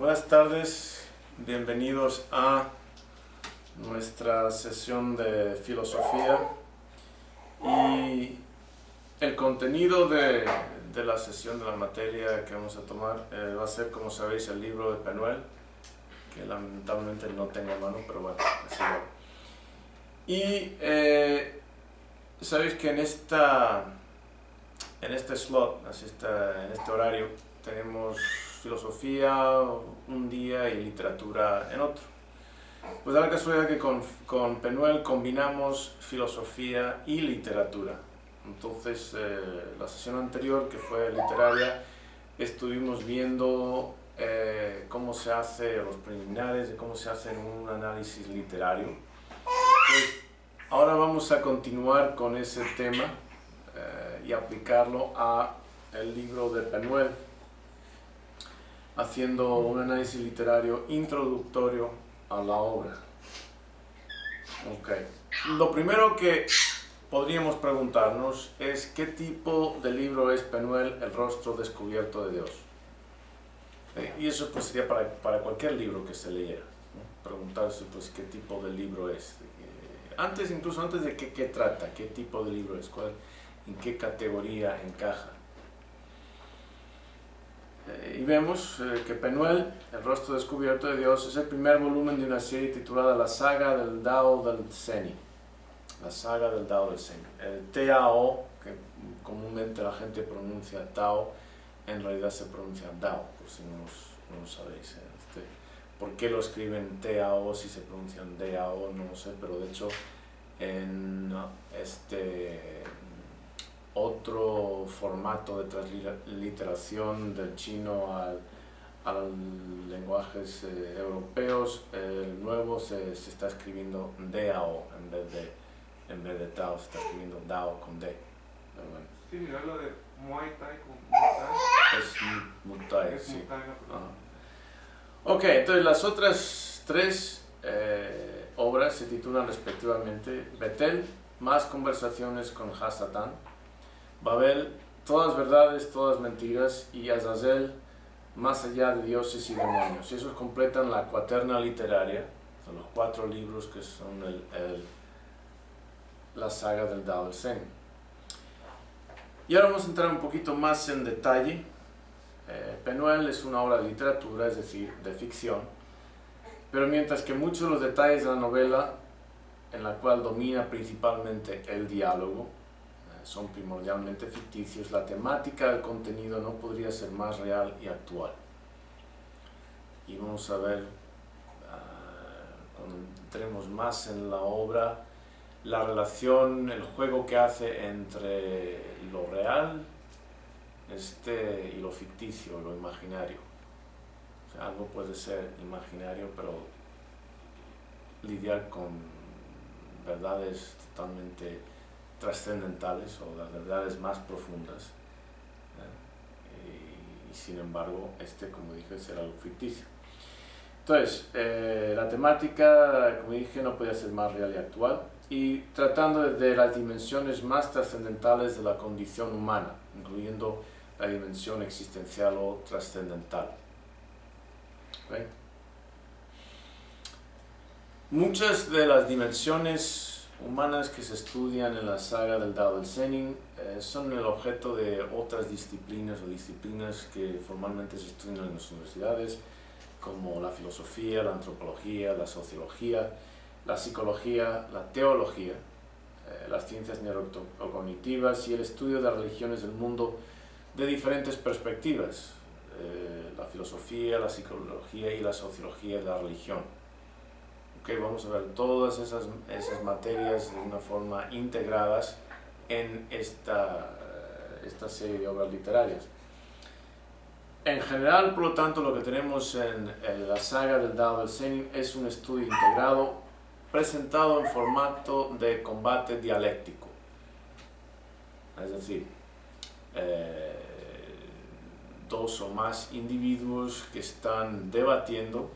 Buenas tardes, bienvenidos a nuestra sesión de filosofía y el contenido de la sesión de la materia que vamos a tomar va a ser, como sabéis, el libro de Penuel, que lamentablemente no tengo a mano, pero bueno, así va. Y sabéis que en este slot, en este horario, tenemos filosofía un día y literatura en otro. Pues da la casualidad que con Penuel combinamos filosofía y literatura. Entonces, la sesión anterior, que fue literaria, estuvimos viendo cómo se hace, los preliminares de cómo se hace un análisis literario. Pues ahora vamos a continuar con ese tema y aplicarlo a el libro de Penuel, haciendo un análisis literario introductorio a la obra. Okay. Lo primero que podríamos preguntarnos es qué tipo de libro es Penuel, el rostro descubierto de Dios. Y eso pues sería para cualquier libro que se leyera, ¿no? Preguntarse pues qué tipo de libro es. Incluso antes de qué trata, qué tipo de libro es, en qué categoría encaja. Y vemos que Penuel, el rostro descubierto de Dios, es el primer volumen de una serie titulada La Saga del Dao del Zeni. La Saga del Dao del Zeni. El Tao, que comúnmente la gente pronuncia Tao, en realidad se pronuncia Dao, por si no lo sabéis. ¿Por qué lo escriben Tao si se pronuncian Dao? No lo sé, pero de hecho en otro formato de transliteración del chino a los lenguajes europeos, el nuevo se está escribiendo Dao en vez de Tao, se está escribiendo Dao con D. Pero bueno. Sí, mira lo de Muay Thai con Muay Thai. Es Muay Thai, sí. Muay Thai, Ok, entonces las otras tres obras se titulan respectivamente Betel, más conversaciones con Hasatán, Babel, todas verdades, todas mentiras, y Azazel, más allá de dioses y demonios. Y esos completan la cuaterna literaria, son los 4 libros que son la saga del Dao del Zen. Y ahora vamos a entrar un poquito más en detalle. Penuel es una obra de literatura, es decir, de ficción, pero mientras que muchos de los detalles de la novela, en la cual domina principalmente el diálogo, son primordialmente ficticios, la temática del contenido no podría ser más real y actual. Y vamos a ver, cuando entremos más en la obra, la relación, el juego que hace entre lo real y lo ficticio, lo imaginario. O sea, algo puede ser imaginario, pero lidiar con verdades totalmente trascendentales o las verdades más profundas, y sin embargo como dije, será algo ficticio. Entonces, la temática, como dije, no podía ser más real y actual, y tratando de las dimensiones más trascendentales de la condición humana, incluyendo la dimensión existencial o trascendental. ¿Okay? Muchas de las dimensiones humanas que se estudian en la saga del Dao del Zen son el objeto de otras disciplinas o disciplinas que formalmente se estudian en las universidades, como la filosofía, la antropología, la sociología, la psicología, la teología, las ciencias neurocognitivas y el estudio de religiones del mundo de diferentes perspectivas, la filosofía, la psicología y la sociología de la religión. Okay, vamos a ver todas esas materias de una forma integradas en esta serie de obras literarias. En general, por lo tanto, lo que tenemos en la saga del Dao del Zen es un estudio integrado presentado en formato de combate dialéctico. Es decir, dos o más individuos que están debatiendo,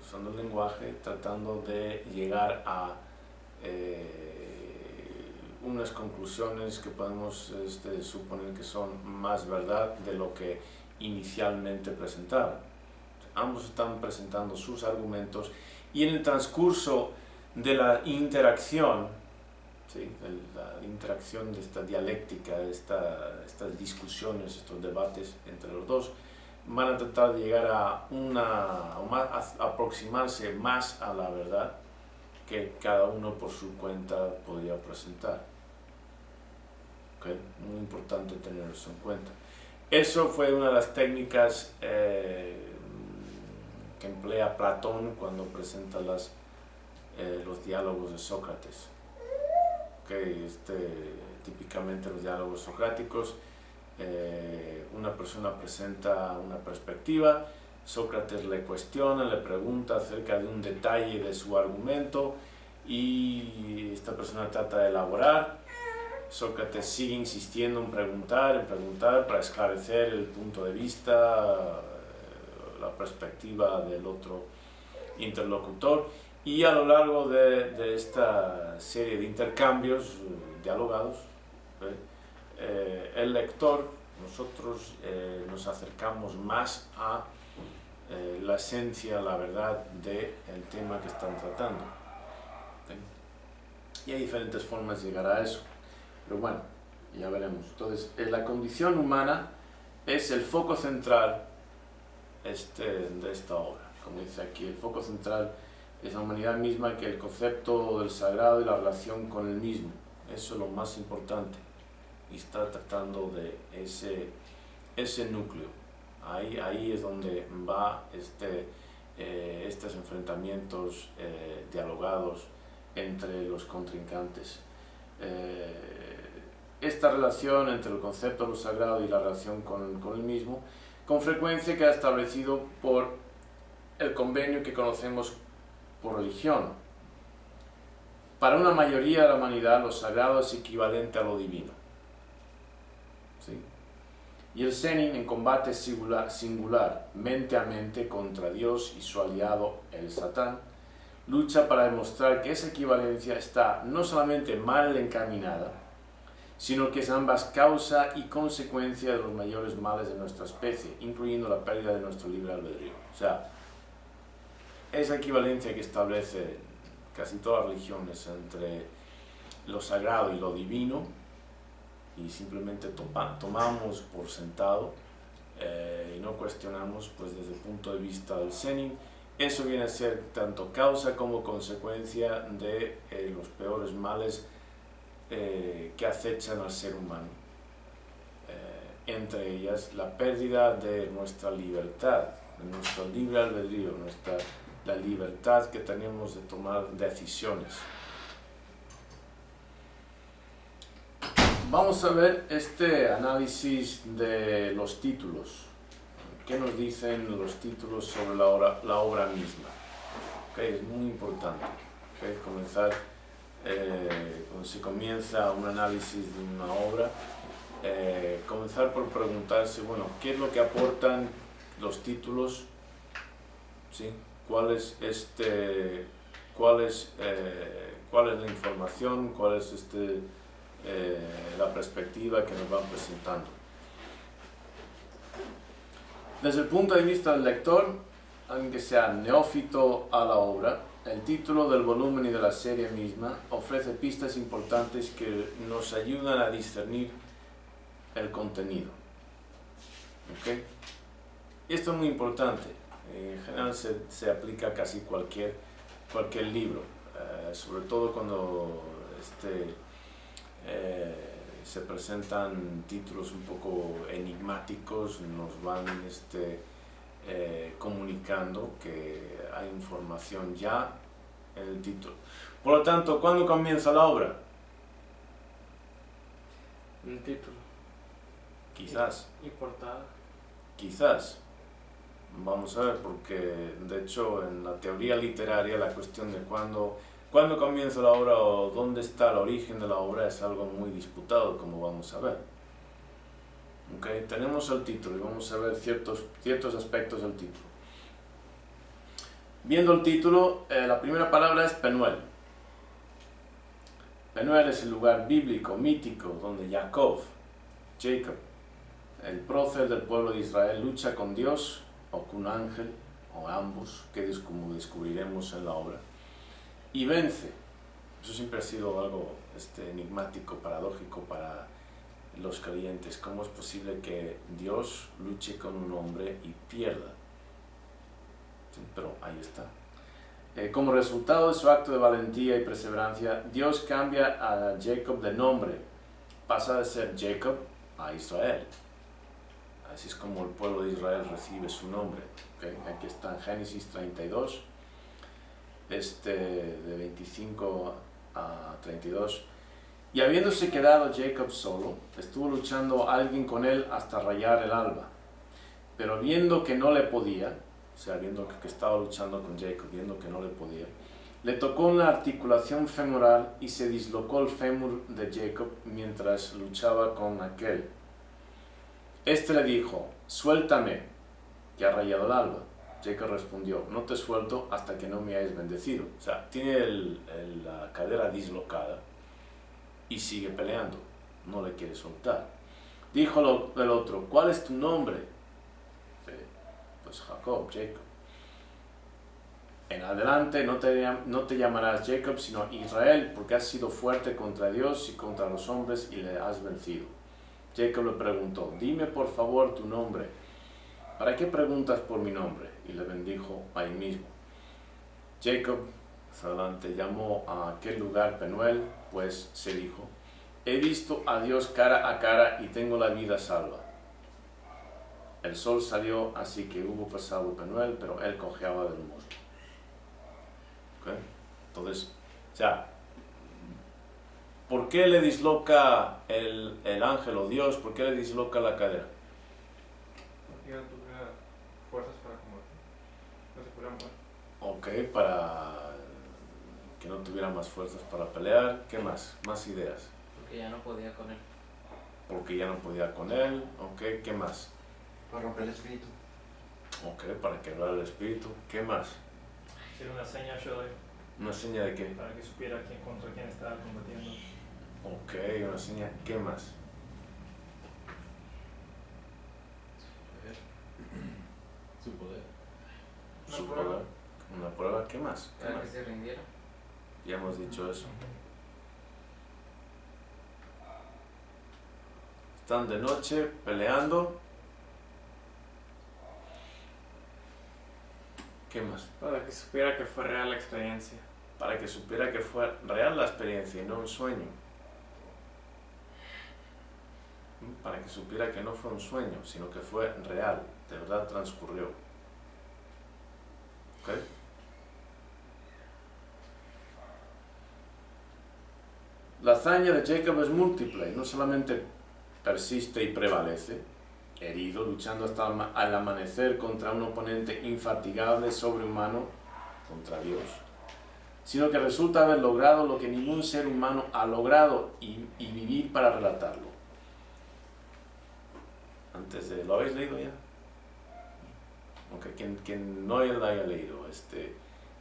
usando el lenguaje, tratando de llegar a unas conclusiones que podemos suponer que son más verdad de lo que inicialmente presentaron. ambos están presentando sus argumentos y en el transcurso de la interacción, ¿sí? La interacción de esta dialéctica, estas discusiones, estos debates entre los dos, van a tratar de llegar a aproximarse más a la verdad que cada uno por su cuenta podría presentar. ¿Okay? Muy importante tener eso en cuenta. Eso fue una de las técnicas que emplea Platón cuando presenta los diálogos de Sócrates. Okay, típicamente los diálogos socráticos, una persona presenta una perspectiva, Sócrates le cuestiona, le pregunta acerca de un detalle de su argumento y esta persona trata de elaborar. Sócrates sigue insistiendo en preguntar para esclarecer el punto de vista, la perspectiva del otro interlocutor, y a lo largo de esta serie de intercambios dialogados, el lector, nosotros nos acercamos más a la esencia, la verdad del tema que están tratando. Y hay diferentes formas de llegar a eso. Pero bueno, ya veremos. Entonces, la condición humana es el foco central de esta obra. Como dice aquí, el foco central es la humanidad misma, que el concepto del sagrado y la relación con el mismo. Eso es lo más importante. Y está tratando de ese núcleo. Ahí es donde va estos enfrentamientos dialogados entre los contrincantes. Esta relación entre el concepto de lo sagrado y la relación con el mismo, con frecuencia queda establecido por el convenio que conocemos por religión. Para una mayoría de la humanidad, lo sagrado es equivalente a lo divino. ¿Sí? Y el Zenin, en combate singular, mente a mente contra Dios y su aliado, el Satán, lucha para demostrar que esa equivalencia está no solamente mal encaminada, sino que es ambas causa y consecuencia de los mayores males de nuestra especie, incluyendo la pérdida de nuestro libre albedrío. O sea, esa equivalencia que establece casi todas las religiones entre lo sagrado y lo divino, y simplemente tomamos por sentado y no cuestionamos, pues desde el punto de vista del Zenin, eso viene a ser tanto causa como consecuencia de los peores males que acechan al ser humano. Entre ellas, la pérdida de nuestra libertad, de nuestro libre albedrío, la libertad que tenemos de tomar decisiones. Vamos a ver este análisis de los títulos. ¿Qué nos dicen los títulos sobre la obra misma? Okay, es muy importante. Okay, cuando se comienza un análisis de una obra, comenzar por preguntarse, bueno, ¿qué es lo que aportan los títulos? ¿Sí? ¿Cuál es la información? ¿Cuál es la perspectiva que nos van presentando? Desde el punto de vista del lector, alguien que sea neófito a la obra, el título del volumen y de la serie misma ofrece pistas importantes que nos ayudan a discernir el contenido. ¿Okay? Y esto es muy importante. En general se aplica a casi cualquier libro, sobre todo cuando se presentan títulos un poco enigmáticos, nos van comunicando que hay información ya en el título. Por lo tanto, ¿cuándo comienza la obra? Un título. Quizás. Y portada. Quizás. Vamos a ver, porque de hecho en la teoría literaria la cuestión de cuándo comienza la obra o dónde está el origen de la obra es algo muy disputado, como vamos a ver. Okay, tenemos el título y vamos a ver ciertos aspectos del título. Viendo el título, la primera palabra es Penuel. Penuel es el lugar bíblico, mítico, donde Jacob, el prócer del pueblo de Israel, lucha con Dios o con un ángel o ambos, como descubriremos en la obra, y vence. Eso siempre ha sido algo enigmático, paradójico para los creyentes. ¿Cómo es posible que Dios luche con un hombre y pierda? Sí, pero ahí está. Como resultado de su acto de valentía y perseverancia, Dios cambia a Jacob de nombre. Pasa de ser Jacob a Israel. Así es como el pueblo de Israel recibe su nombre. ¿Okay? Aquí está en Génesis 32, de 25 a 32. Y habiéndose quedado Jacob solo, estuvo luchando alguien con él hasta rayar el alba. Pero viendo que no le podía, o sea, viendo que estaba luchando con Jacob, viendo que no le podía, le tocó una articulación femoral y se dislocó el fémur de Jacob mientras luchaba con aquel. Este le dijo: suéltame, que ha rayado el alba. Jacob respondió: no te suelto hasta que no me hayas bendecido. O sea, tiene la cadera dislocada y sigue peleando, no le quiere soltar. Dijo el otro: ¿cuál es tu nombre? Pues Jacob, Jacob. En adelante no te llamarás Jacob, sino Israel, porque has sido fuerte contra Dios y contra los hombres y le has vencido. Jacob le preguntó: dime por favor tu nombre. ¿Para qué preguntas por mi nombre? Y le bendijo ahí mismo. Jacob, más adelante, llamó a aquel lugar Penuel, pues se dijo: he visto a Dios cara a cara y tengo la vida salva. El sol salió, así que hubo pasado Penuel, pero él cojeaba del muslo. ¿Okay? Entonces, o sea, ¿por qué le disloca el ángel o Dios? ¿Por qué le disloca la cadera? Porque ya no tuviera fuerzas para combatir. No se podía mover. Ok, para que no tuviera más fuerzas para pelear. ¿Qué más? Más ideas. Porque ya no podía con él. Porque ya no podía con él. Ok, ¿qué más? Para romper el espíritu. Ok, para quebrar el espíritu. ¿Qué más? Hacer una seña yo doy, ¿Una seña de qué? para que supiera contra quién estaba combatiendo. Ok, una seña. ¿Qué más? Su poder. Su poder. Una prueba. ¿Qué más? ¿Qué Para más? que se rindiera. Ya hemos dicho eso. Están de noche peleando. ¿Qué más? Para que supiera que fue real la experiencia. Para que supiera que fue real la experiencia y no un sueño. Para que supiera que no fue un sueño, sino que fue real, de verdad transcurrió. ¿Ok? La hazaña de Jacob es múltiple, no solamente persiste y prevalece, herido, luchando hasta el amanecer contra un oponente infatigable, sobrehumano, contra Dios, sino que resulta haber logrado lo que ningún ser humano ha logrado y vivir para relatarlo. ¿Lo habéis leído ya? Okay, quien no lo haya leído,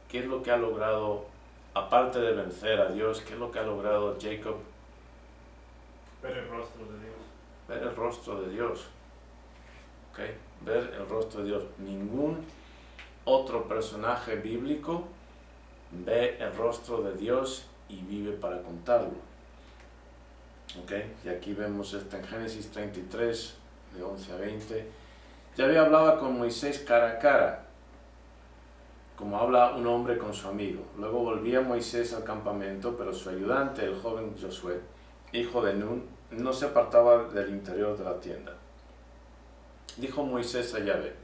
¿qué es lo que ha logrado, aparte de vencer a Dios, qué es lo que ha logrado Jacob? Ver el rostro de Dios. Ver el rostro de Dios. ¿Okay? Ver el rostro de Dios. Ningún otro personaje bíblico ve el rostro de Dios y vive para contarlo. ¿Okay? Y aquí vemos en Génesis 33, de 11 a 20. Yahvé hablaba con Moisés cara a cara, como habla un hombre con su amigo. Luego volvía Moisés al campamento, pero su ayudante, el joven Josué, hijo de Nun, no se apartaba del interior de la tienda. Dijo Moisés a Yahvé: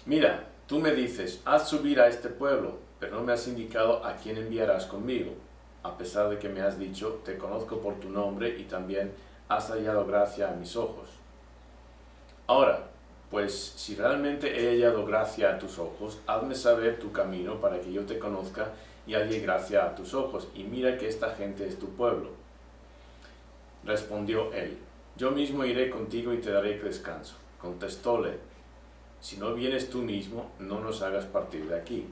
mira, tú me dices, haz subir a este pueblo, pero no me has indicado a quién enviarás conmigo, a pesar de que me has dicho, te conozco por tu nombre y también has hallado gracia a mis ojos. Ahora, pues si realmente he hallado gracia a tus ojos, hazme saber tu camino para que yo te conozca y halle gracia a tus ojos, y mira que esta gente es tu pueblo. Respondió él: yo mismo iré contigo y te daré descanso. Contestóle: si no vienes tú mismo, no nos hagas partir de aquí.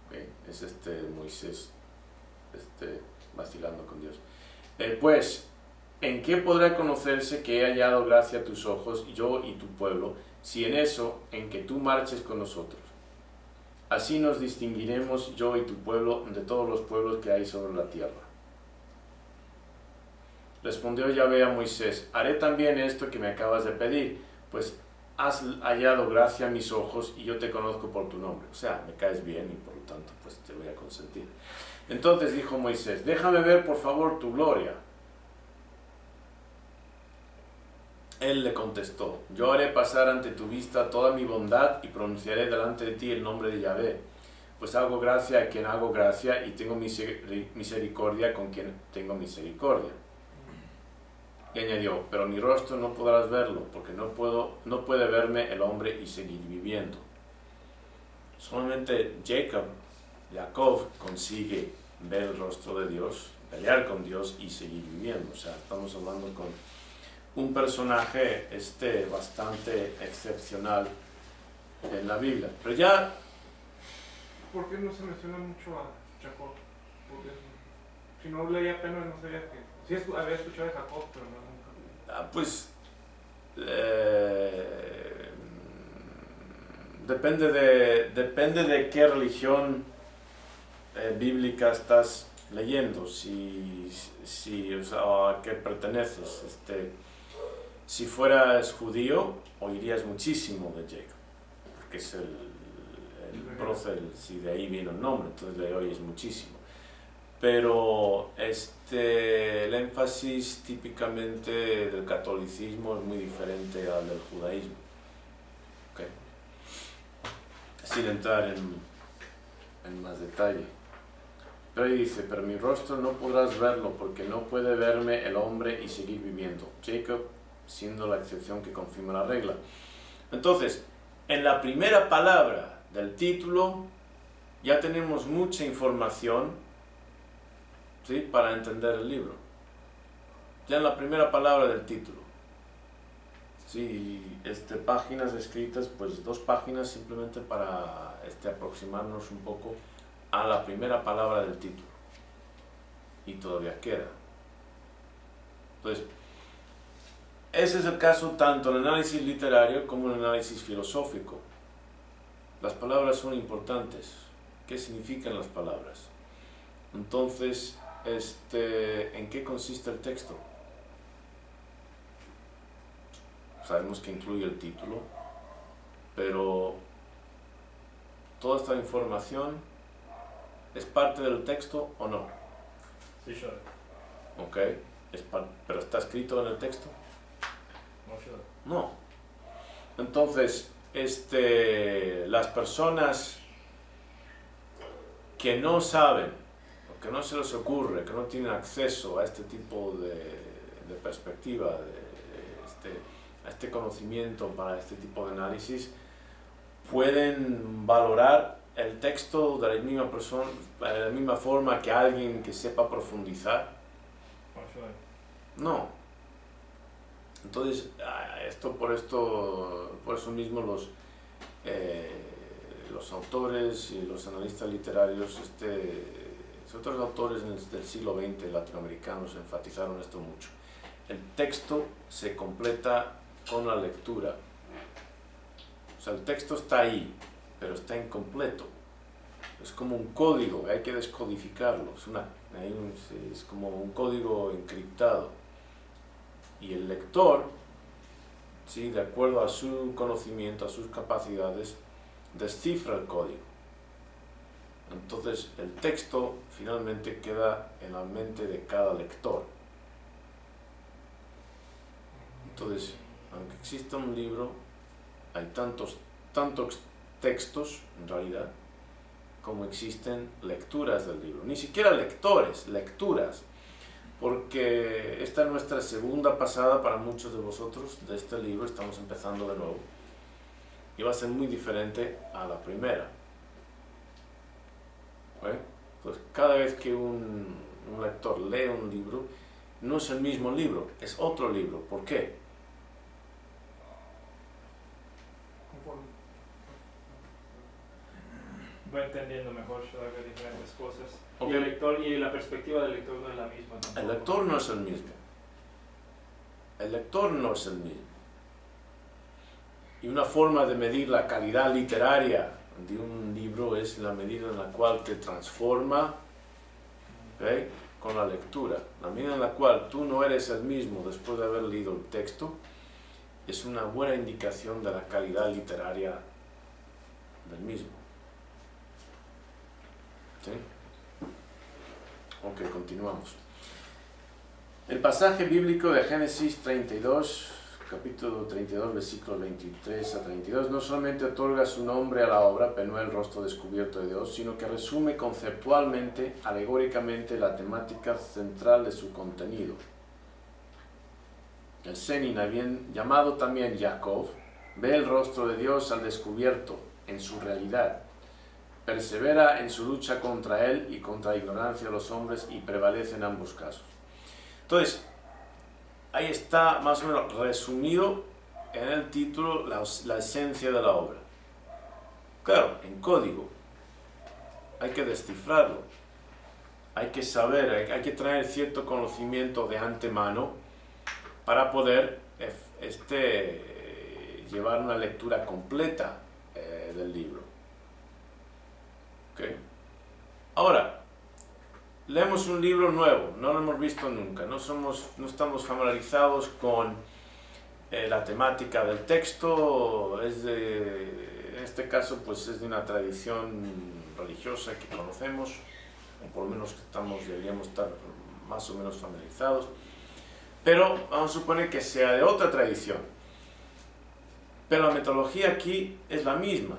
Okay. Es Moisés vacilando con Dios. Pues, ¿en qué podrá conocerse que he hallado gracia a tus ojos, yo y tu pueblo, si en eso, en que tú marches con nosotros? Así nos distinguiremos yo y tu pueblo de todos los pueblos que hay sobre la tierra. Respondió Yahvé a Moisés, haré también esto que me acabas de pedir, pues has hallado gracia a mis ojos y yo te conozco por tu nombre. O sea, me caes bien y por lo tanto pues te voy a consentir. Entonces dijo Moisés, déjame ver por favor tu gloria. Él le contestó, yo haré pasar ante tu vista toda mi bondad y pronunciaré delante de ti el nombre de Yahvé, pues hago gracia a quien hago gracia y tengo misericordia con quien tengo misericordia. Y añadió, pero mi rostro no podrás verlo, porque no puede verme el hombre y seguir viviendo. Solamente Jacob consigue ver el rostro de Dios, pelear con Dios y seguir viviendo. O sea, estamos hablando con un personaje bastante excepcional en la Biblia. Pero ya... ¿Por qué no se menciona mucho a Jacob? Porque si no leía apenas no sabía que... Sí había escuchado de Jacob, pero no nunca. Pues... depende de qué religión bíblica estás leyendo, o sea, a qué perteneces. Si fueras judío, oirías muchísimo de Jacob, porque es el prócer, si de ahí viene el nombre, entonces le oyes muchísimo. Pero el énfasis típicamente del catolicismo es muy diferente al del judaísmo. Okay. Sin entrar en más detalle. Pero ahí dice, pero mi rostro no podrás verlo porque no puede verme el hombre y seguir viviendo. Jacob siendo la excepción que confirma la regla. Entonces, en la primera palabra del título ya tenemos mucha información, ¿sí?, para entender el libro. Ya en la primera palabra del título. Sí, páginas escritas, pues 2 páginas simplemente para aproximarnos un poco a la primera palabra del título. Y todavía queda. Entonces, ese es el caso tanto en el análisis literario como en el análisis filosófico. Las palabras son importantes. ¿Qué significan las palabras? Entonces, ¿en qué consiste el texto? Sabemos que incluye el título, pero toda esta información ¿es parte del texto o no? Sí, sure. Ok, ¿pero está escrito en el texto? No, sure. No. Entonces, las personas que no saben, o que no se les ocurre, que no tienen acceso a este tipo de perspectiva, a este conocimiento para este tipo de análisis, pueden valorar el texto de la misma forma que alguien que sepa profundizar. No, sure. No. Entonces, por eso mismo los autores y los analistas literarios, sobre todo los autores del siglo XX latinoamericanos enfatizaron esto mucho. El texto se completa con la lectura. O sea, el texto está ahí, pero está incompleto. Es como un código, hay que descodificarlo. Es como un código encriptado. Y el lector, ¿sí?, de acuerdo a su conocimiento, a sus capacidades, descifra el código. Entonces, el texto finalmente queda en la mente de cada lector. Entonces, aunque exista un libro, hay tantos textos, en realidad, como existen lecturas del libro. Ni siquiera lectores, lecturas. Porque esta es nuestra segunda pasada para muchos de vosotros de este libro, estamos empezando de nuevo. Y va a ser muy diferente a la primera. ¿Okay? Pues cada vez que un lector lee un libro, no es el mismo libro, es otro libro. ¿Por qué? Va entendiendo mejor diferentes cosas. Okay. Y el lector y la perspectiva del lector no es la misma tampoco. El lector no es el mismo. El lector no es el mismo. Y una forma de medir la calidad literaria de un libro es la medida en la cual te transforma, ¿okay?, con la lectura. La medida en la cual tú no eres el mismo después de haber leído el texto es una buena indicación de la calidad literaria del mismo. ¿Sí? Ok, continuamos. El pasaje bíblico de Génesis 32, capítulo 32, versículos 23 a 32, no solamente otorga su nombre a la obra, Penuel, rostro descubierto de Dios, sino que resume conceptualmente, alegóricamente, la temática central de su contenido. El Senin, llamado también Jacob, ve el rostro de Dios al descubierto, en su realidad. Persevera en su lucha contra él y contra la ignorancia de los hombres y prevalece en ambos casos. Entonces, ahí está más o menos resumido en el título la esencia de la obra. Claro, en código. Hay que descifrarlo. Hay que saber, hay que traer cierto conocimiento de antemano para poder llevar una lectura completa del libro. ¿Okay? Ahora, leemos un libro nuevo, no lo hemos visto nunca, no estamos familiarizados con la temática del texto, en este caso pues es de una tradición religiosa que conocemos, o por lo menos deberíamos estar más o menos familiarizados, pero vamos a suponer que sea de otra tradición, pero la metodología aquí es la misma.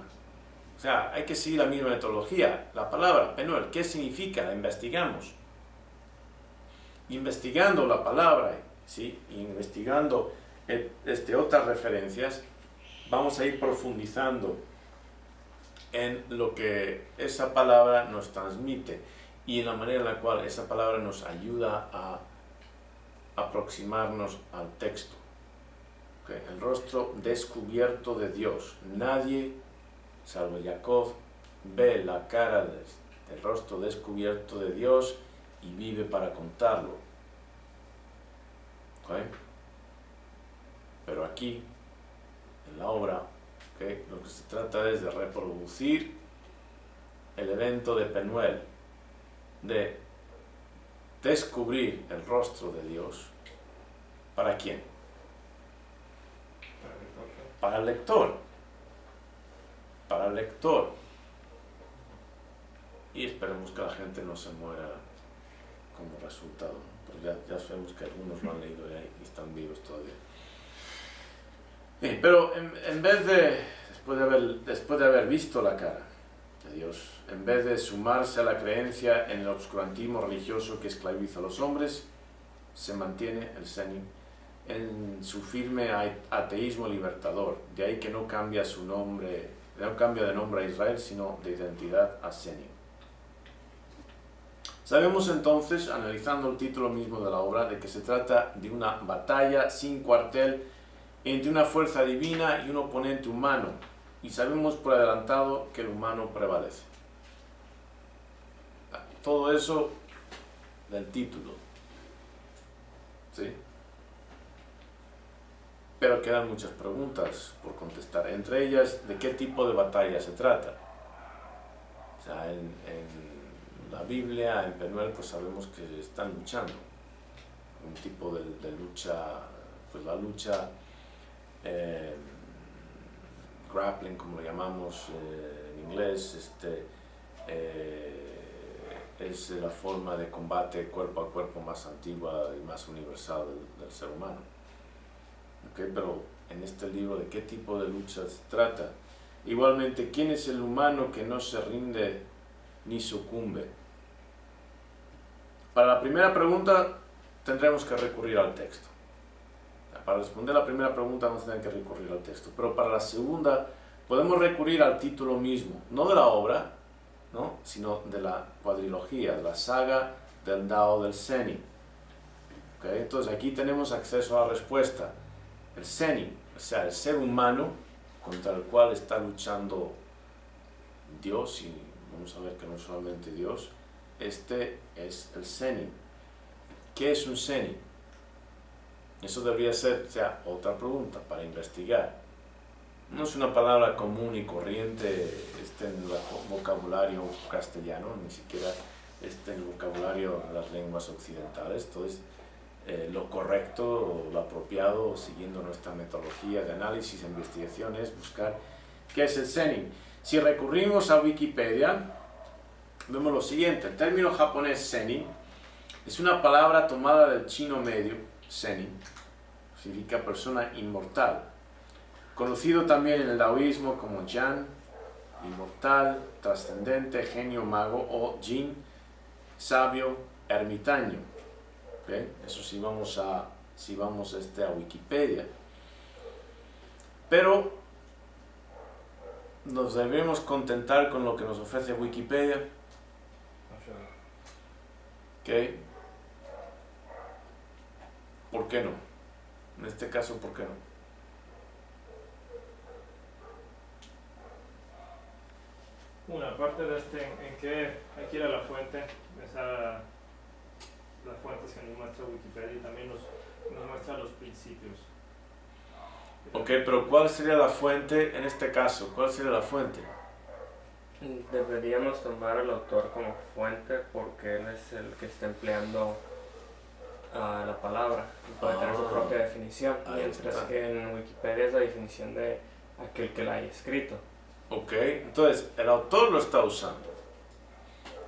O sea, hay que seguir la misma metodología. La palabra Penuel, ¿qué significa? La investigamos. Investigando la palabra, ¿sí?, investigando otras referencias, vamos a ir profundizando en lo que esa palabra nos transmite y en la manera en la cual esa palabra nos ayuda a aproximarnos al texto. ¿Okay? El rostro descubierto de Dios. Nadie, salvo Jacob, ve la cara del rostro descubierto de Dios y vive para contarlo. ¿Okay? Pero aquí, en la obra, ¿okay?, lo que se trata es de reproducir el evento de Penuel, de descubrir el rostro de Dios. ¿Para quién? Para el lector. Para el lector. Y esperemos que la gente no se muera como resultado, ¿no? Pues ya sabemos que algunos lo han leído y están vivos todavía. Bien, pero en vez de, después de haber visto la cara de Dios, en vez de sumarse a la creencia en el obscurantismo religioso que esclaviza a los hombres, se mantiene el Senin en su firme ateísmo libertador. De ahí que no cambia su nombre, no cambia de nombre a Israel, sino de identidad a Senin. Sabemos entonces, analizando el título mismo de la obra, de que se trata de una batalla sin cuartel entre una fuerza divina y un oponente humano, y sabemos por adelantado que el humano prevalece. Todo eso del título, ¿sí? Pero quedan muchas preguntas por contestar, entre ellas, ¿de qué tipo de batalla se trata? O sea, en la Biblia, en Penuel, pues sabemos que están luchando, un tipo de lucha, pues la lucha grappling, como lo llamamos en inglés, es la forma de combate cuerpo a cuerpo más antigua y más universal del ser humano. ¿Okay? Pero en este libro, ¿de qué tipo de lucha se trata? Igualmente, ¿quién es el humano que no se rinde ni sucumbe? Para la primera pregunta tendremos que recurrir al texto. Para responder la primera pregunta vamos a tener que recurrir al texto, pero para la segunda podemos recurrir al título mismo, no de la obra, ¿no?, sino de la cuadrilogía, de la saga del Dao del Senin. ¿Okay? Entonces aquí tenemos acceso a la respuesta. El Senin, o sea, el ser humano contra el cual está luchando Dios, y vamos a ver que no solamente Dios, este es el Senin. ¿Qué es un Senin? Eso debería ser, otra pregunta para investigar. No es una palabra común y corriente esté en el vocabulario castellano, ni siquiera esté en el vocabulario de las lenguas occidentales. Entonces, lo correcto o lo apropiado, siguiendo nuestra metodología de análisis e investigación, es buscar qué es el Zenin. Si recurrimos a Wikipedia, vemos lo siguiente. El término japonés Zenin es una palabra tomada del chino medio, Zenin, significa persona inmortal, conocido también en el taoísmo como Jan, inmortal, trascendente, genio, mago, o Jin, sabio, ermitaño. ¿Okay? Eso si vamos a Wikipedia. Pero nos debemos contentar con lo que nos ofrece Wikipedia. ¿Okay? ¿Por qué no? En este caso, ¿por qué no? Una parte de en que hay que ir a la fuente, las fuentes que nos muestra Wikipedia, y también nos muestra los principios. Ok, pero ¿cuál sería la fuente en este caso? ¿Cuál sería la fuente? Deberíamos tomar al autor como fuente porque él es el que está empleando la palabra y puede tener su propia definición, mientras que en Wikipedia es la definición de aquel que la haya escrito. Ok, entonces el autor lo está usando.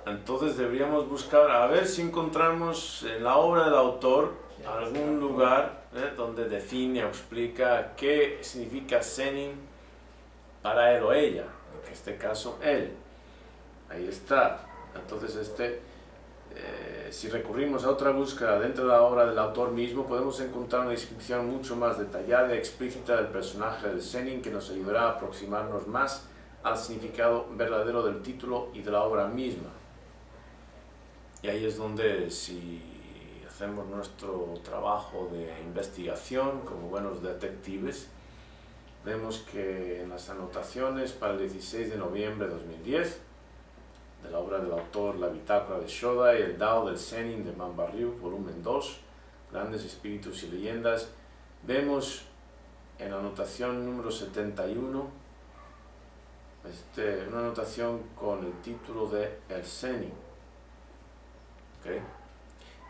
Entonces deberíamos buscar a ver si encontramos en la obra del autor algún lugar donde define o explica qué significa Zenin para él o ella, en este caso él. Ahí está. Entonces si recurrimos a otra búsqueda dentro de la obra del autor mismo, podemos encontrar una descripción mucho más detallada y explícita del personaje del Zenin que nos ayudará a aproximarnos más al significado verdadero del título y de la obra misma. Y ahí es donde, si hacemos nuestro trabajo de investigación como buenos detectives, vemos que en las anotaciones para el 16 de noviembre de 2010 de la obra del autor La Bitácora de Shodai, el Dao del Zenin de Manbarryu, volumen 2, Grandes Espíritus y Leyendas, vemos en la anotación número 71 una anotación con el título de El Zenin. ¿Okay?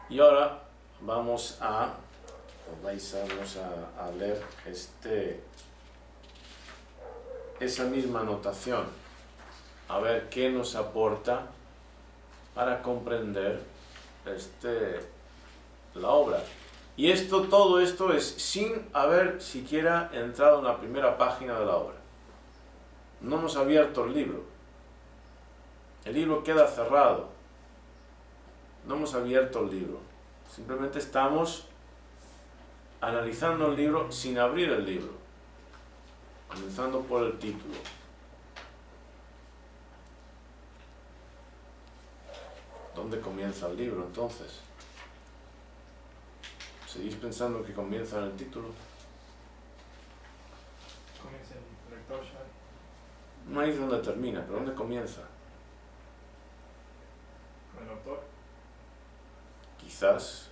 Y ahora vamos a leer esa misma anotación, a ver qué nos aporta para comprender la obra. Y todo esto es sin haber siquiera entrado en la primera página de la obra. No hemos abierto el libro. El libro queda cerrado. No hemos abierto el libro. Simplemente estamos analizando el libro sin abrir el libro. Comenzando por el título. ¿Dónde comienza el libro entonces? ¿Seguís pensando que comienza en el título? Comienza el lector ya. No hay donde termina, pero ¿dónde comienza? El autor. Quizás.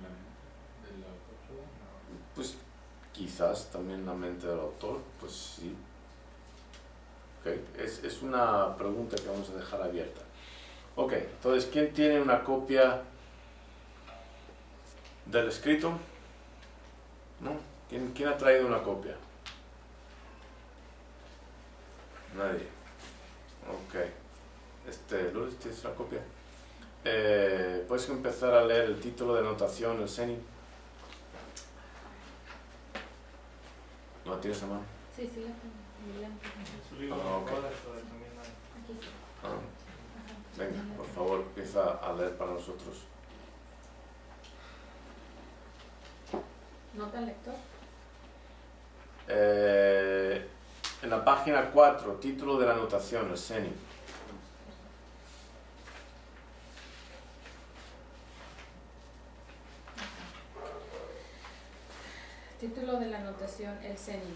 La mente del autor. Pues quizás también la mente del autor, pues sí. Okay. Es una pregunta que vamos a dejar abierta. Ok, entonces, ¿quién tiene una copia del escrito? ¿No? ¿Quién ha traído una copia? Nadie. Ok. Lourdes, ¿tienes una copia? ¿Puedes empezar a leer el título de anotación, el Zenin? ¿No la tienes a mano? Sí, la tengo. En su libro Ok. también hay. Aquí. Ah, venga, por favor, empieza a leer para nosotros. ¿Nota al lector? En la página 4, título de la anotación, el Zenin. Título de la anotación, el Zenin.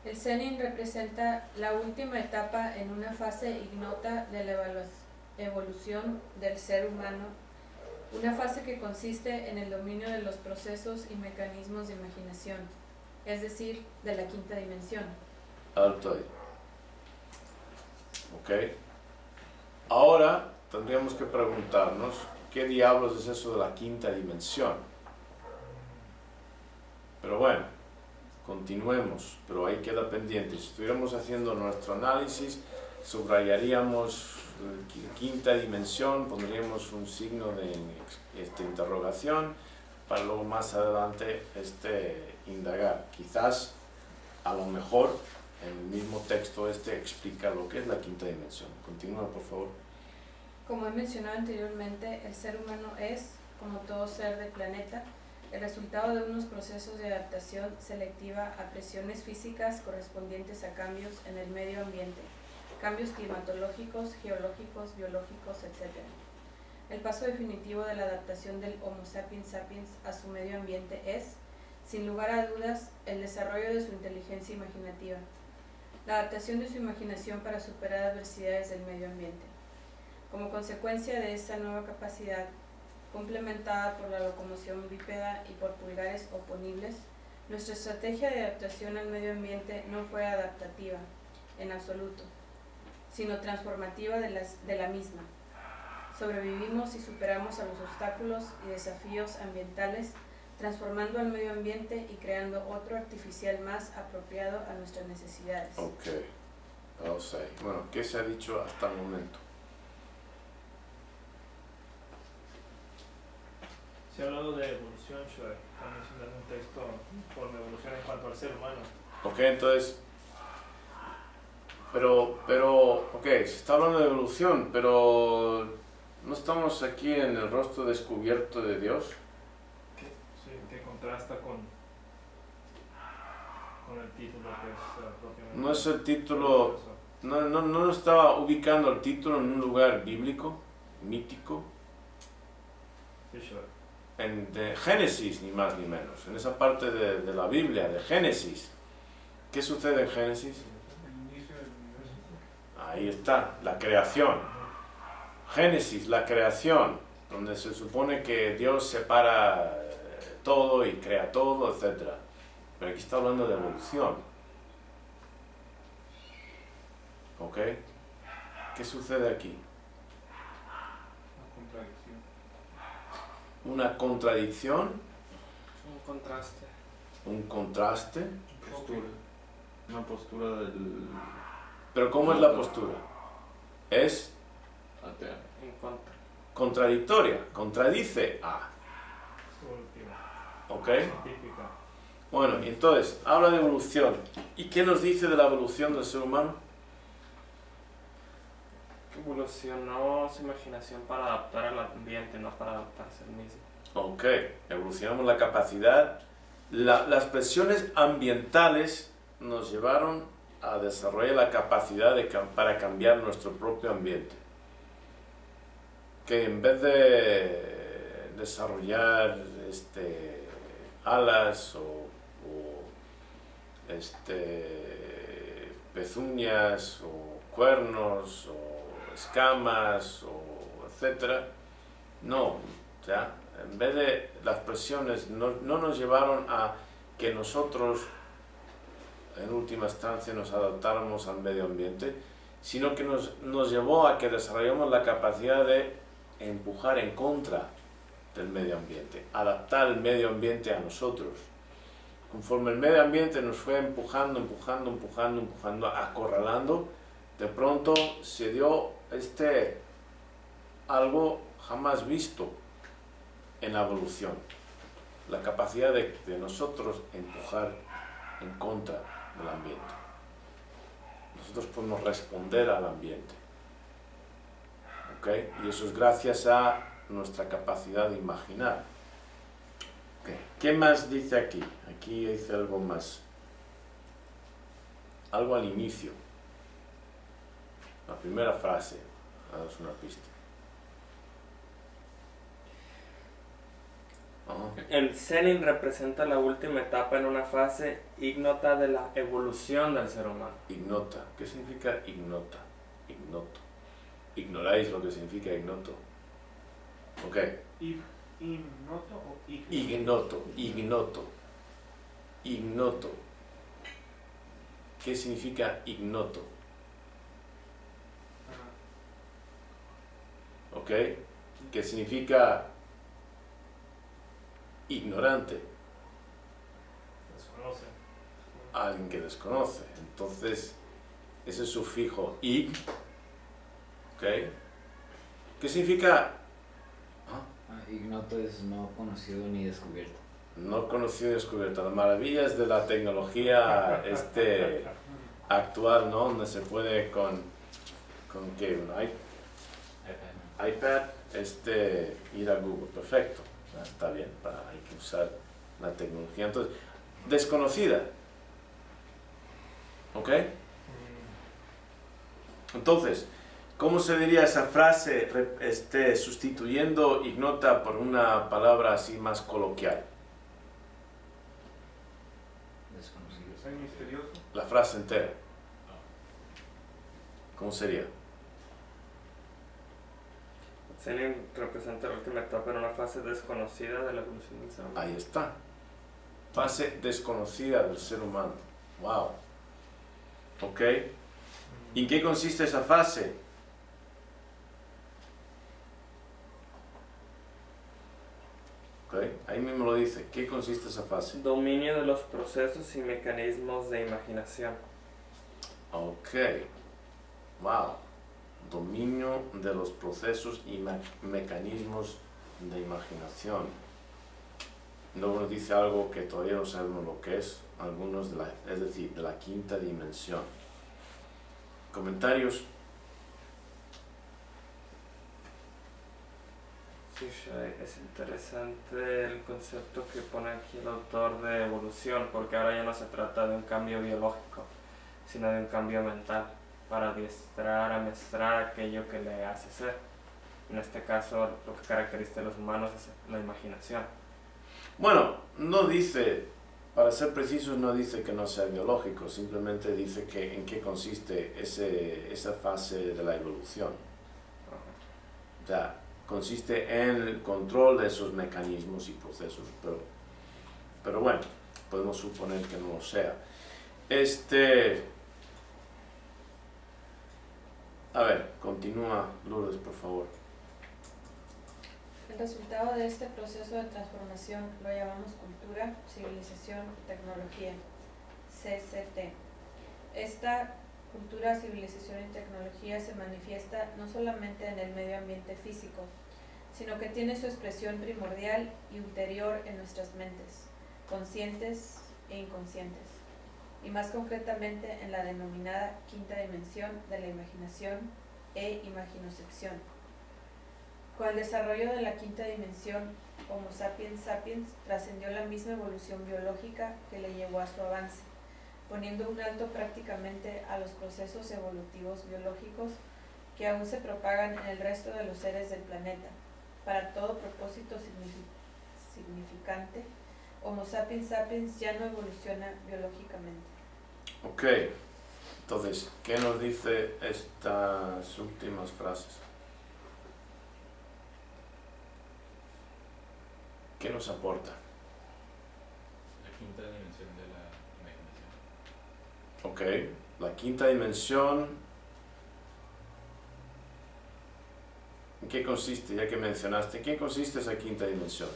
El Zenin representa la última etapa en una fase ignota de la evolución del ser humano, una fase que consiste en el dominio de los procesos y mecanismos de imaginación, es decir, de la quinta dimensión. Alto ahí. ¿Ok? Ahora tendríamos que preguntarnos, ¿qué diablos es eso de la quinta dimensión? Pero bueno, continuemos, pero ahí queda pendiente. Si estuviéramos haciendo nuestro análisis, subrayaríamos quinta dimensión, pondríamos un signo de interrogación para luego más adelante indagar. Quizás, a lo mejor, en el mismo texto explica lo que es la quinta dimensión. Continúa, por favor. Como he mencionado anteriormente, el ser humano es, como todo ser del planeta, el resultado de unos procesos de adaptación selectiva a presiones físicas correspondientes a cambios en el medio ambiente, cambios climatológicos, geológicos, biológicos, etc. El paso definitivo de la adaptación del Homo sapiens sapiens a su medio ambiente es, sin lugar a dudas, el desarrollo de su inteligencia imaginativa, la adaptación de su imaginación para superar adversidades del medio ambiente. Como consecuencia de esa nueva capacidad, complementada por la locomoción bípeda y por pulgares oponibles, nuestra estrategia de adaptación al medio ambiente no fue adaptativa, en absoluto, sino transformativa de la misma. Sobrevivimos y superamos a los obstáculos y desafíos ambientales, transformando al medio ambiente y creando otro artificial más apropiado a nuestras necesidades. Ok, vamos ahí. Bueno, ¿qué se ha dicho hasta el momento? Se ha hablado de evolución, Shoy. Está mencionando un texto por la evolución en cuanto al ser humano. Ok, entonces, ok, se está hablando de evolución, pero ¿no estamos aquí en el rostro descubierto de Dios? Sí, que contrasta con el título que es propiamente. No es el título, no estaba ubicando el título en un lugar bíblico, mítico, Sí, Shoy. de Génesis, ni más ni menos, en esa parte de la Biblia, de Génesis. ¿Qué sucede en Génesis? El inicio del universo. Ahí está, la creación. Génesis, la creación, donde se supone que Dios separa todo y crea todo, etc. Pero aquí está hablando de evolución. ¿Ok? ¿Qué sucede aquí? Una contradicción. Una contradicción, Un contraste. un contraste. Postura. Una postura del Pero ¿cómo es la postura? Es atea. En contra. contradictoria, contradice a. Su última. ¿Ok? Científica. Bueno, y entonces, habla de evolución. ¿Y qué nos dice de la evolución del ser humano? Evolucionó su imaginación para adaptar al ambiente, no para adaptarse al mismo. Ok, evolucionamos la capacidad. Las presiones ambientales nos llevaron a desarrollar la capacidad para cambiar nuestro propio ambiente. Que en vez de desarrollar alas o pezuñas o cuernos o escamas o etcétera, no, o sea, en vez de las presiones no nos llevaron a que nosotros en última instancia nos adaptáramos al medio ambiente, sino que nos llevó a que desarrollemos la capacidad de empujar en contra del medio ambiente, adaptar el medio ambiente a nosotros. Conforme el medio ambiente nos fue empujando, acorralando, de pronto se dio algo jamás visto en la evolución, la capacidad de nosotros empujar en contra del ambiente. Nosotros podemos responder al ambiente, ¿ok? Y eso es gracias a nuestra capacidad de imaginar. Okay. ¿Qué más dice aquí? Aquí dice algo más, algo al inicio, la primera frase, daos una pista. El Zenin representa la última etapa en una fase ignota de la evolución del ser humano. Ignota. ¿Qué significa ignota? Ignoto. ¿Ignoráis lo que significa ignoto? Ok. ¿Ignoto o Ignoto. ¿qué significa ignoto? ¿Ok? ¿Qué significa ignorante? Desconoce. Alguien que desconoce. Entonces, ese sufijo ig, ¿ok? ¿Qué significa? Ignoto es no conocido ni descubierto. No conocido y descubierto. Las maravillas de la tecnología actual, ¿no? Donde se puede con ¿qué? Un iPad, ir a Google. Perfecto. Está bien, hay que usar la tecnología. Entonces, desconocida. ¿Ok? Entonces, ¿cómo se diría esa frase sustituyendo ignota por una palabra así más coloquial? Desconocido. ¿Es misterioso? La frase entera. ¿Cómo sería? Zenin representa la última etapa en una fase desconocida de la evolución del ser humano. Ahí está. Fase desconocida del ser humano. Wow. ¿Ok? ¿Y en qué consiste esa fase? ¿Ok? Ahí mismo lo dice. ¿Qué consiste esa fase? Dominio de los procesos y mecanismos de imaginación. Ok. Wow. Dominio de los procesos y mecanismos de imaginación. Luego nos dice algo que todavía no sabemos lo que es, algunos es decir, de la quinta dimensión. ¿Comentarios? Sí, es interesante el concepto que pone aquí el autor de evolución, porque ahora ya no se trata de un cambio biológico, sino de un cambio mental, para adiestrar, amestrar aquello que le hace ser. En este caso, lo que caracteriza a los humanos es la imaginación. Bueno, no dice, para ser precisos, no dice que no sea biológico, simplemente dice que en qué consiste esa fase de la evolución. O sea, consiste en el control de esos mecanismos y procesos, pero bueno, podemos suponer que no lo sea. A ver, continúa Lourdes, por favor. El resultado de este proceso de transformación lo llamamos cultura, civilización, tecnología, CCT. Esta cultura, civilización y tecnología se manifiesta no solamente en el medio ambiente físico, sino que tiene su expresión primordial y ulterior en nuestras mentes, conscientes e inconscientes, y más concretamente en la denominada quinta dimensión de la imaginación e imaginocepción. Con el desarrollo de la quinta dimensión, Homo sapiens sapiens trascendió la misma evolución biológica que le llevó a su avance, poniendo un alto prácticamente a los procesos evolutivos biológicos que aún se propagan en el resto de los seres del planeta. Para todo propósito significante, Homo sapiens sapiens ya no evoluciona biológicamente. Ok, entonces, ¿qué nos dice estas últimas frases? ¿Qué nos aporta? La quinta dimensión de la imaginación. Ok, la quinta dimensión, ¿en qué consiste? Ya que mencionaste, ¿en qué consiste esa quinta dimensión?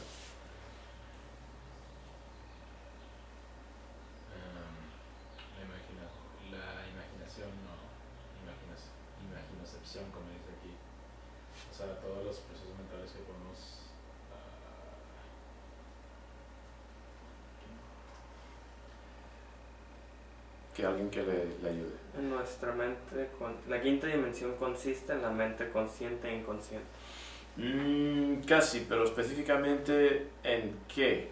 La imaginación, imaginocepción, como dice aquí. O sea, todos los procesos mentales que podemos Que alguien que le ayude. En nuestra mente, la quinta dimensión consiste en la mente consciente e inconsciente. Casi, pero específicamente ¿en qué?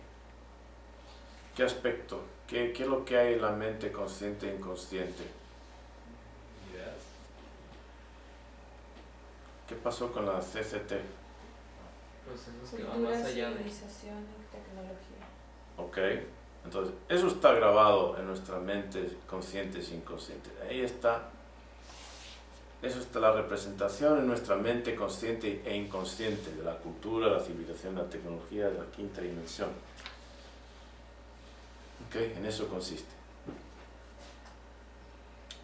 ¿Qué aspecto? ¿Qué es lo que hay en la mente consciente e inconsciente? ideas. ¿Qué pasó con la CCT? Procesos que van Cultura, más allá de... civilización y tecnología. Ok, entonces eso está grabado en nuestra mente conscientes e inconscientes. Ahí está. Eso está la representación en nuestra mente consciente e inconsciente de la cultura, la civilización, la tecnología, de la quinta dimensión. Ok, en eso consiste.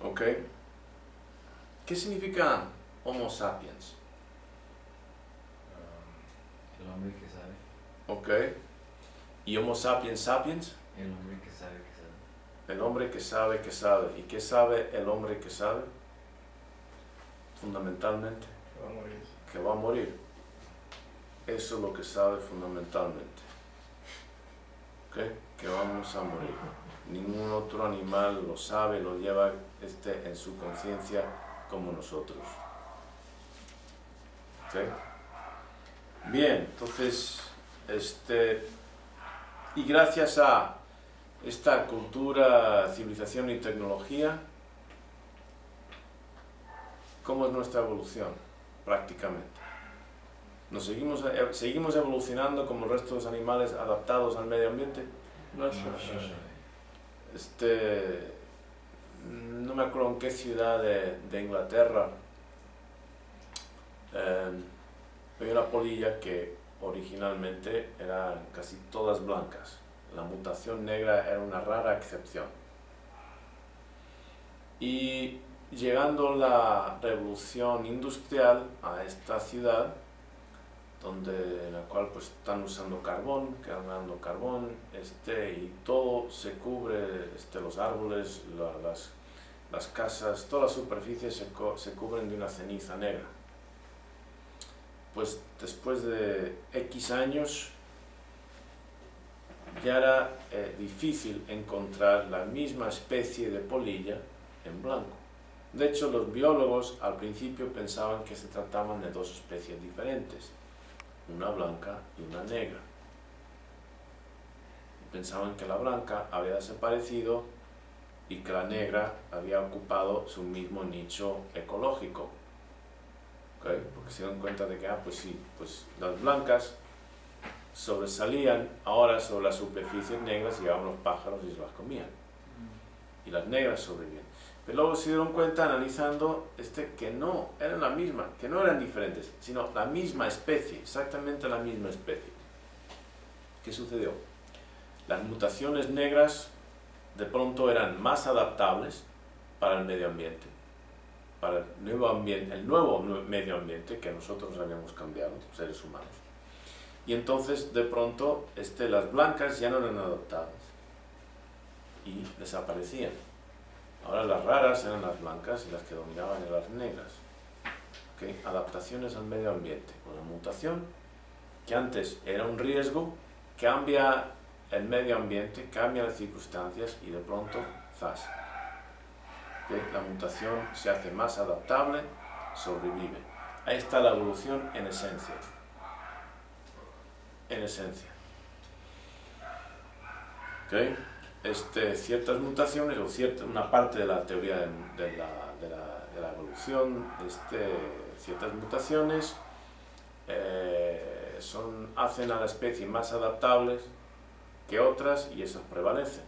¿Ok? ¿Qué significa Homo sapiens? El hombre que sabe. ¿Ok? ¿Y Homo sapiens sapiens? El hombre que sabe que sabe. El hombre que sabe que sabe. ¿Y qué sabe el hombre que sabe? Fundamentalmente, Que va a morir. que va a morir. Eso es lo que sabe fundamentalmente. ¿Ok? Que vamos a morir. Ningún otro animal lo sabe, lo lleva en su conciencia como nosotros. ¿Ok? Bien, entonces, y gracias a esta cultura, civilización y tecnología, ¿cómo es nuestra evolución? Prácticamente. ¿Nos seguimos evolucionando como el resto de los animales adaptados al medio ambiente? No sé. No me acuerdo en qué ciudad de Inglaterra había una polilla que originalmente eran casi todas blancas. La mutación negra era una rara excepción. Y llegando la revolución industrial a esta ciudad, en la cual pues están usando carbón, quemando carbón, y todo se cubre, los árboles, las casas, toda la superficie se cubren de una ceniza negra. Pues después de X años ya era difícil encontrar la misma especie de polilla en blanco. De hecho, los biólogos al principio pensaban que se trataban de dos especies diferentes, una blanca y una negra. Pensaban que la blanca había desaparecido y que la negra había ocupado su mismo nicho ecológico. ¿Okay? Porque se dieron cuenta de que, pues sí, pues las blancas sobresalían ahora sobre las superficies negras, llegaban los pájaros y se las comían. Y las negras sobrevivían. Pero luego se dieron cuenta, analizando, que no eran la misma, que no eran diferentes, sino la misma especie, exactamente la misma especie. ¿Qué sucedió? Las mutaciones negras de pronto eran más adaptables para el medio ambiente, para el nuevo medio ambiente que nosotros habíamos cambiado, seres humanos. Y entonces, de pronto, las blancas ya no eran adaptadas y desaparecían. Ahora las raras eran las blancas y las que dominaban eran las negras. ¿Okay? Adaptaciones al medio ambiente. Una mutación que antes era un riesgo, cambia el medio ambiente, cambia las circunstancias y de pronto, ¡zas! ¿Okay? La mutación se hace más adaptable, sobrevive. Ahí está la evolución en esencia. En esencia. ¿Okay? Ciertas mutaciones o una parte de la teoría de la evolución, ciertas mutaciones hacen a la especie más adaptables que otras y esas prevalecen.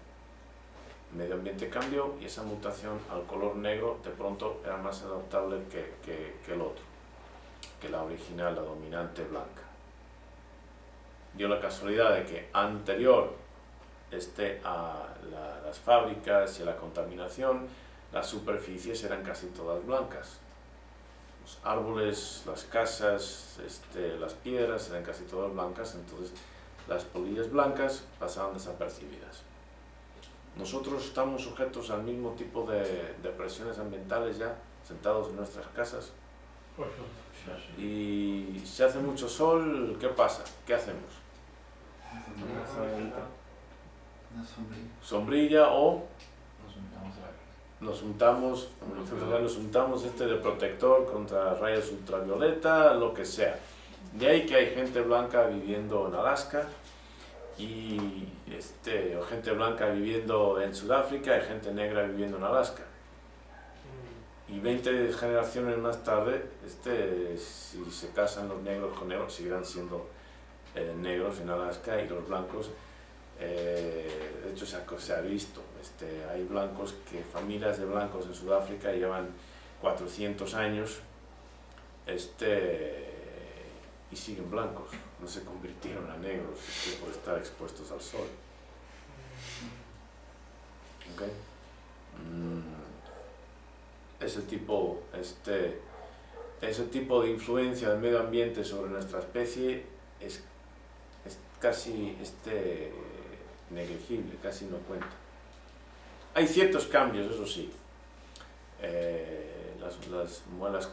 El medio ambiente cambió y esa mutación al color negro de pronto era más adaptable que el otro, que la original, la dominante blanca. Dio la casualidad de que anterior a las fábricas y a la contaminación, las superficies eran casi todas blancas. Los árboles, las casas, las piedras eran casi todas blancas, entonces las polillas blancas pasaban desapercibidas. Nosotros estamos sujetos al mismo tipo de presiones ambientales ya, sentados en nuestras casas. Y si hace mucho sol, ¿qué pasa? ¿Qué hacemos? Una sombrilla. Sombrilla o Nos untamos a la nos untamos de protector contra rayos ultravioleta, lo que sea. De ahí que hay gente blanca viviendo en Alaska y o gente blanca viviendo en Sudáfrica y gente negra viviendo en Alaska. Y 20 generaciones más tarde, si se casan los negros con negros, seguirán siendo negros en Alaska y los blancos. De hecho se ha visto, hay familias de blancos en Sudáfrica llevan 400 años y siguen blancos, no se convirtieron a negros por estar expuestos al sol. ¿Okay? ese tipo de influencia del medio ambiente sobre nuestra especie es casi negligible, casi no cuenta. Hay ciertos cambios, eso sí. Las muelas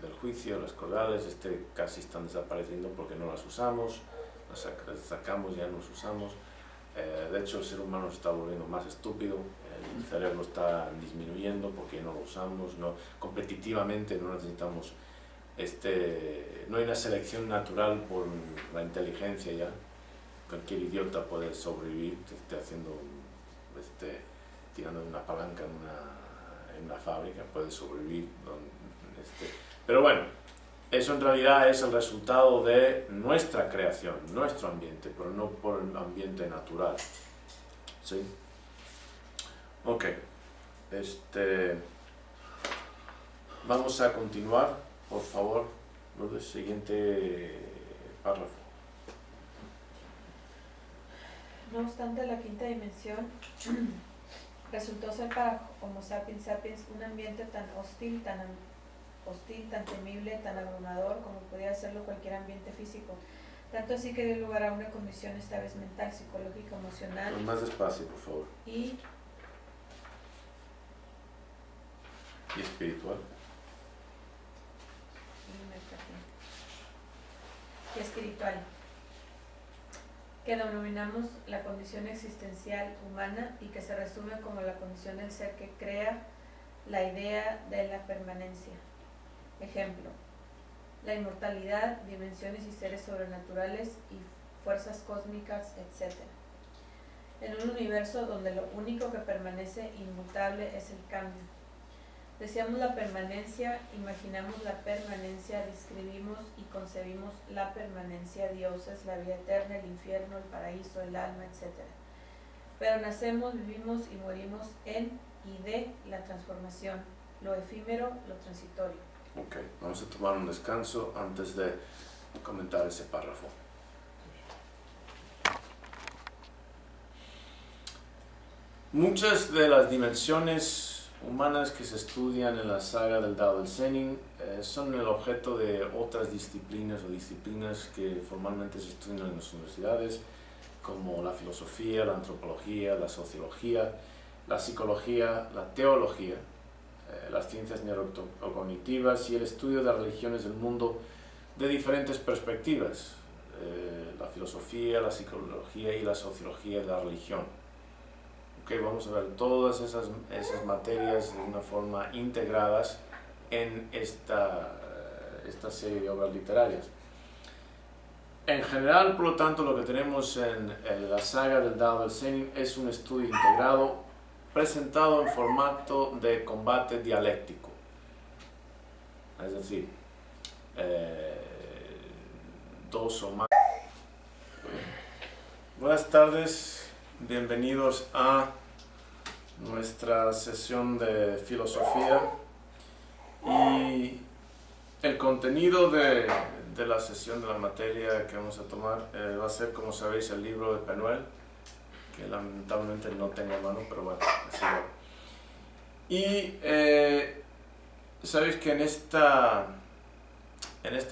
del juicio, las caudales, casi están desapareciendo porque no las usamos, las sacamos, ya no las usamos. De hecho, el ser humano se está volviendo más estúpido, el cerebro está disminuyendo porque no lo usamos, competitivamente no necesitamos, no hay una selección natural por la inteligencia ya. Cualquier idiota puede sobrevivir tirando una palanca en una fábrica, puede sobrevivir. Pero bueno, eso en realidad es el resultado de nuestra creación, nuestro ambiente, pero no por el ambiente natural. ¿Sí? Ok. Vamos a continuar, por favor, el siguiente párrafo. No obstante, la quinta dimensión resultó ser para Homo sapiens sapiens un ambiente tan hostil, tan temible, tan abrumador como podía serlo cualquier ambiente físico. Tanto así que dio lugar a una condición esta vez mental, psicológica, emocional. Más despacio, por favor. Y espiritual. Y espiritual, que denominamos la condición existencial humana y que se resume como la condición del ser que crea la idea de la permanencia. Ejemplo: la inmortalidad, dimensiones y seres sobrenaturales y fuerzas cósmicas, etc. En un universo donde lo único que permanece inmutable es el cambio. Deseamos la permanencia, imaginamos la permanencia, describimos y concebimos la permanencia, dioses, la vida eterna, el infierno, el paraíso, el alma, etc. Pero nacemos, vivimos y morimos en y de la transformación, lo efímero, lo transitorio. Ok, vamos a tomar un descanso antes de comentar ese párrafo. Muchas de las dimensiones humanas que se estudian en la saga del Dao del Zenin son el objeto de otras disciplinas o disciplinas que formalmente se estudian en las universidades, como la filosofía, la antropología, la sociología, la psicología, la teología, las ciencias neurocognitivas y el estudio de las religiones del mundo de diferentes perspectivas, la filosofía, la psicología y la sociología de la religión. Okay, vamos a ver todas esas materias de una forma integradas en esta serie de obras literarias. En general, por lo tanto, lo que tenemos en la saga del Dao del Zenin es un estudio integrado presentado en formato de combate dialéctico. Es decir, dos o más. Buenas tardes, bienvenidos a nuestra sesión de filosofía, y el contenido de la sesión de la materia que vamos a tomar va a ser, como sabéis, el libro de Penuel, que lamentablemente no tengo a mano, pero bueno, así va. Y sabéis que en este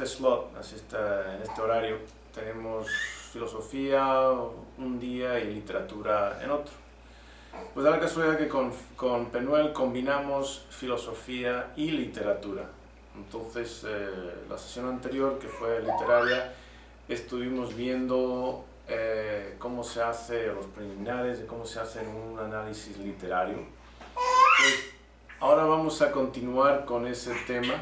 slot, en este horario, tenemos filosofía un día y literatura en otro. Pues da la casualidad que con Penuel combinamos filosofía y literatura. Entonces, la sesión anterior, que fue literaria, estuvimos viendo cómo se hace, los preliminares de cómo se hace un análisis literario. Pues ahora vamos a continuar con ese tema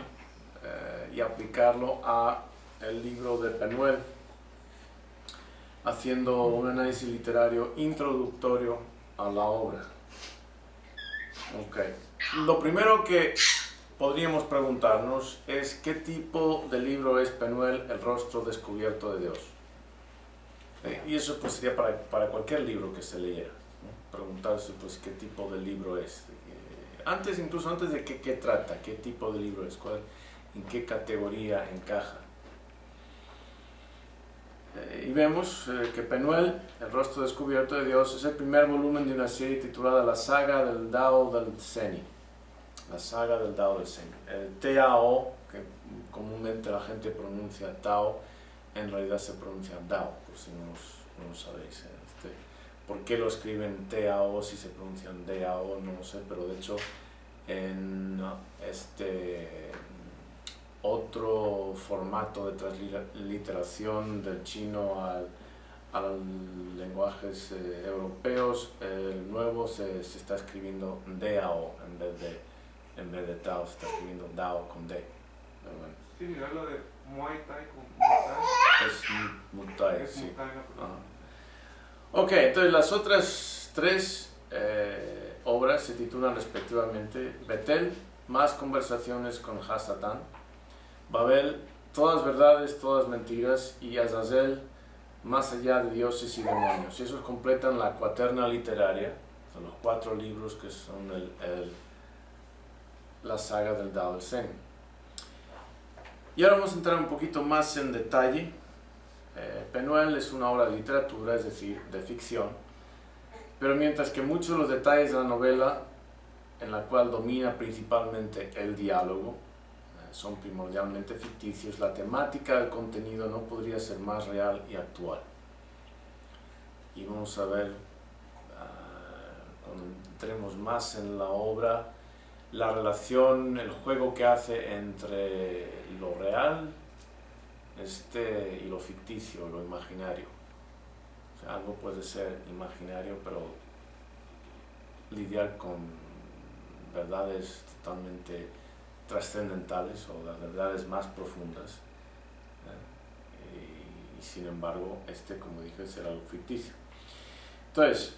y aplicarlo a el libro de Penuel, haciendo un análisis literario introductorio a la obra. Okay. Lo primero que podríamos preguntarnos es qué tipo de libro es Penuel, el rostro descubierto de Dios. Y eso pues sería para cualquier libro que se leyera, ¿no? Preguntarse pues qué tipo de libro es. Incluso antes de qué trata, qué tipo de libro es, en qué categoría encaja. Y vemos que Penuel, el rostro descubierto de Dios, es el primer volumen de una serie titulada La saga del Dao del Zenin. la saga del Dao del Zen. El Tao, que comúnmente la gente pronuncia Tao, en realidad se pronuncia Dao, por si no lo sabéis. ¿Por qué lo escriben Tao si se pronuncian Dao? No lo sé, pero de hecho en este otro formato de transliteración del chino a los lenguajes europeos, el nuevo se está escribiendo Dao en vez de Tao, se está escribiendo Dao con D. Pero bueno. Sí, mira lo de Muay Thai con Muay Es Muay Thai, Es sí. Muay Thai, no, Ajá. Ok, entonces las otras tres obras se titulan respectivamente Betel, más conversaciones con Hasatán, Babel, todas verdades, todas mentiras, y Azazel, más allá de dioses y demonios. Esos completan la cuaterna literaria, son los 4 libros que son la saga del Dao del Zen. Y ahora vamos a entrar un poquito más en detalle. Penuel es una obra de literatura, es decir, de ficción, pero mientras que muchos de los detalles de la novela, en la cual domina principalmente el diálogo, son primordialmente ficticios, la temática del contenido no podría ser más real y actual. Y vamos a ver, cuando entremos más en la obra, la relación, el juego que hace entre lo real y lo ficticio, lo imaginario. O sea, algo puede ser imaginario, pero lidiar con verdades totalmente trascendentales o las verdades más profundas. Y sin embargo, como dije, será algo ficticio. Entonces,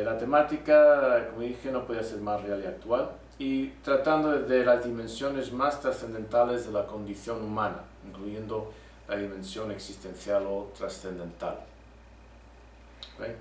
la temática, como dije, no podía ser más real y actual, y tratando de las dimensiones más trascendentales de la condición humana, incluyendo la dimensión existencial o trascendental. ¿Okay?